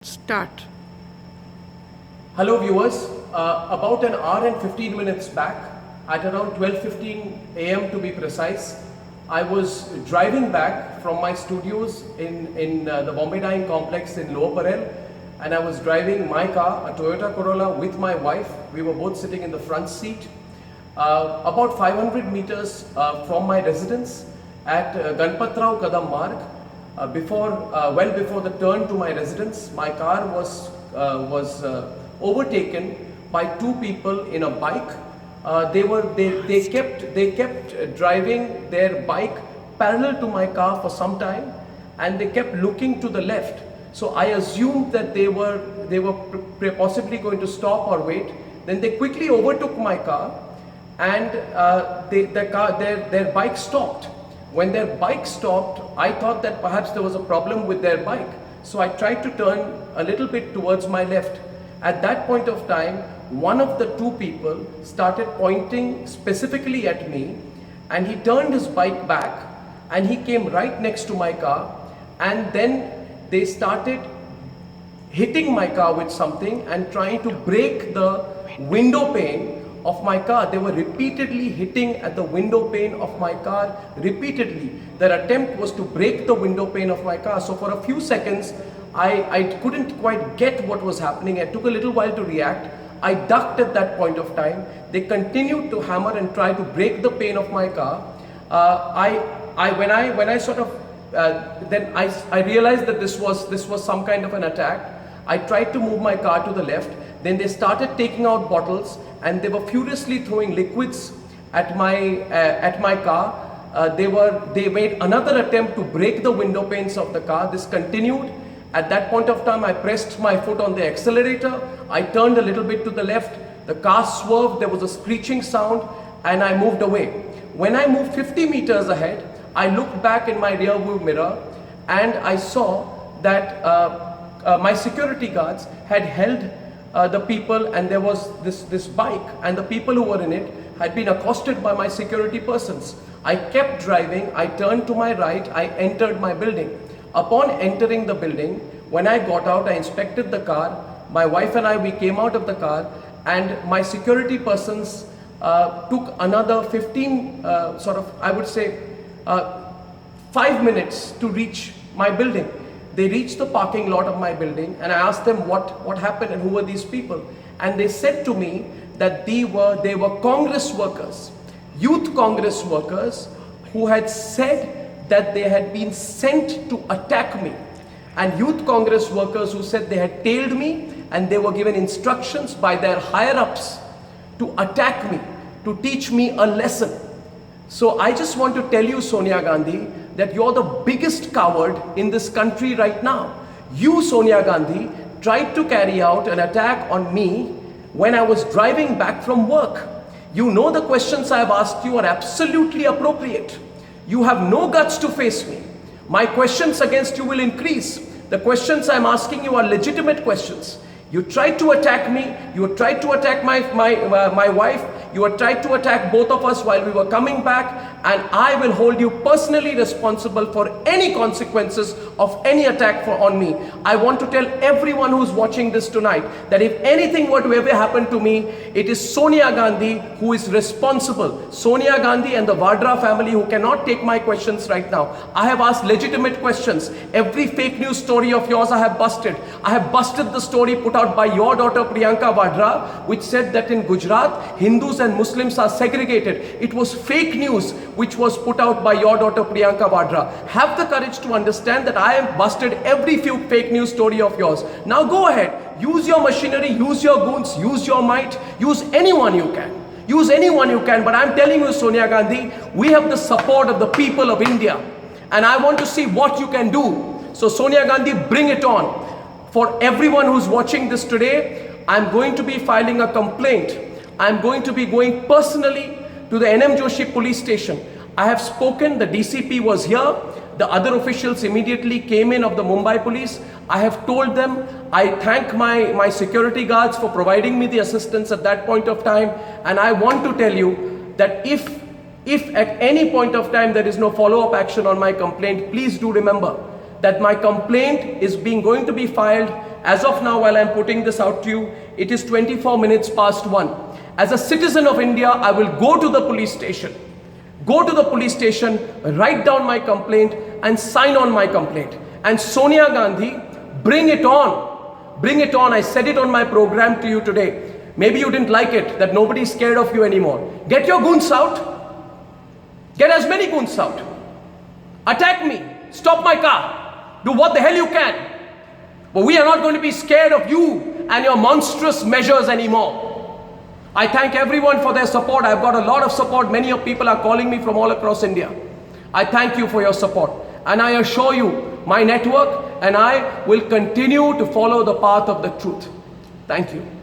Start. Hello viewers, about an hour and 15 minutes back, at around 12:15 a.m. to be precise, I was driving back from my studios in the Bombay Dyeing Complex in Lower Parel, and I was driving my car, a Toyota Corolla, with my wife. We were both sitting in the front seat. About 500 meters from my residence at Ganpatrao Kadam Marg, well before the turn to my residence, my car was overtaken by two people in a bike. They kept driving their bike parallel to my car for some time, and they kept looking to the left. So I assumed that they were possibly going to stop or wait. Then they quickly overtook my car, and their bike stopped. When their bike stopped, I thought that perhaps there was a problem with their bike. So I tried to turn a little bit towards my left. At that point of time, one of the two people started pointing specifically at me, and he turned his bike back and he came right next to my car, and then they started hitting my car with something and trying to break the window pane of my car. They were repeatedly hitting at the window pane of my car, repeatedly. Their attempt was to break the window pane of my car. So for a few seconds, I couldn't quite get what was happening. It took a little while to react. I ducked at that point of time. They continued to hammer and try to break the pane of my car. Then I realized that this was some kind of an attack. I tried to move my car to the left. Then they started taking out bottles, and they were furiously throwing liquids at my car. They made another attempt to break the window panes of the car. This continued. At that point of time, I pressed my foot on the accelerator. I turned a little bit to the left. The car swerved. There was a screeching sound, and I moved away. When I moved 50 meters ahead, I looked back in my rear view mirror, and I saw that my security guards had held the people, and there was this bike, and the people who were in it had been accosted by my security persons. I kept driving. I turned to my right. I entered my building. Upon entering the building, when I got out, I inspected the car. My wife and I, we came out of the car, and my security persons took another 5 minutes to reach my building. They reached the parking lot of my building, and I asked them what happened and who were these people. And they said to me that they were Congress workers, youth Congress workers, who had said that they had been sent to attack me. And youth Congress workers who said they had tailed me, and they were given instructions by their higher-ups to attack me, to teach me a lesson. So I just want to tell you, Sonia Gandhi, that you're the biggest coward in this country right now. You, Sonia Gandhi, tried to carry out an attack on me when I was driving back from work. You know the questions I have asked you are absolutely appropriate. You have no guts to face me. My questions against you will increase. The questions I'm asking you are legitimate questions. You tried to attack me, you tried to attack my wife, you had tried to attack both of us while we were coming back, and I will hold you personally responsible for any consequences of any attack on me. I want to tell everyone who's watching this tonight that if anything were to ever happen to me, it is Sonia Gandhi who is responsible. Sonia Gandhi and the Vadra family, who cannot take my questions right now. I have asked legitimate questions. Every fake news story of yours I have busted. I have busted the story put out by your daughter Priyanka Vadra, which said that in Gujarat, Hindus and Muslims are segregated. It was fake news which was put out by your daughter Priyanka Vadra. Have the courage to understand that I have busted every few fake news story of yours. Now go ahead, use your machinery, use your goons, use your might, use anyone you can. Use anyone you can, but I'm telling you, Sonia Gandhi, we have the support of the people of India, and I want to see what you can do. So Sonia Gandhi, bring it on. For everyone who's watching this today, I'm going to be filing a complaint. I'm going to be going personally to the NM Joshi police station. I have spoken, the DCP was here, the other officials immediately came in of the Mumbai police. I have told them, I thank my security guards for providing me the assistance at that point of time, and I want to tell you that if at any point of time there is no follow-up action on my complaint, please do remember that my complaint is going to be filed as of now, while I'm putting this out to you, it is 24 minutes past 1. As a citizen of India, I will go to the police station. Go to the police station, write down my complaint and sign on my complaint. And Sonia Gandhi, bring it on. Bring it on. I said it on my program to you today. Maybe you didn't like it, that nobody's scared of you anymore. Get your goons out. Get as many goons out. Attack me. Stop my car. Do what the hell you can. But we are not going to be scared of you and your monstrous measures anymore. I thank everyone for their support. I've got a lot of support. Many of people are calling me from all across India. I thank you for your support. And I assure you, my network and I will continue to follow the path of the truth. Thank you.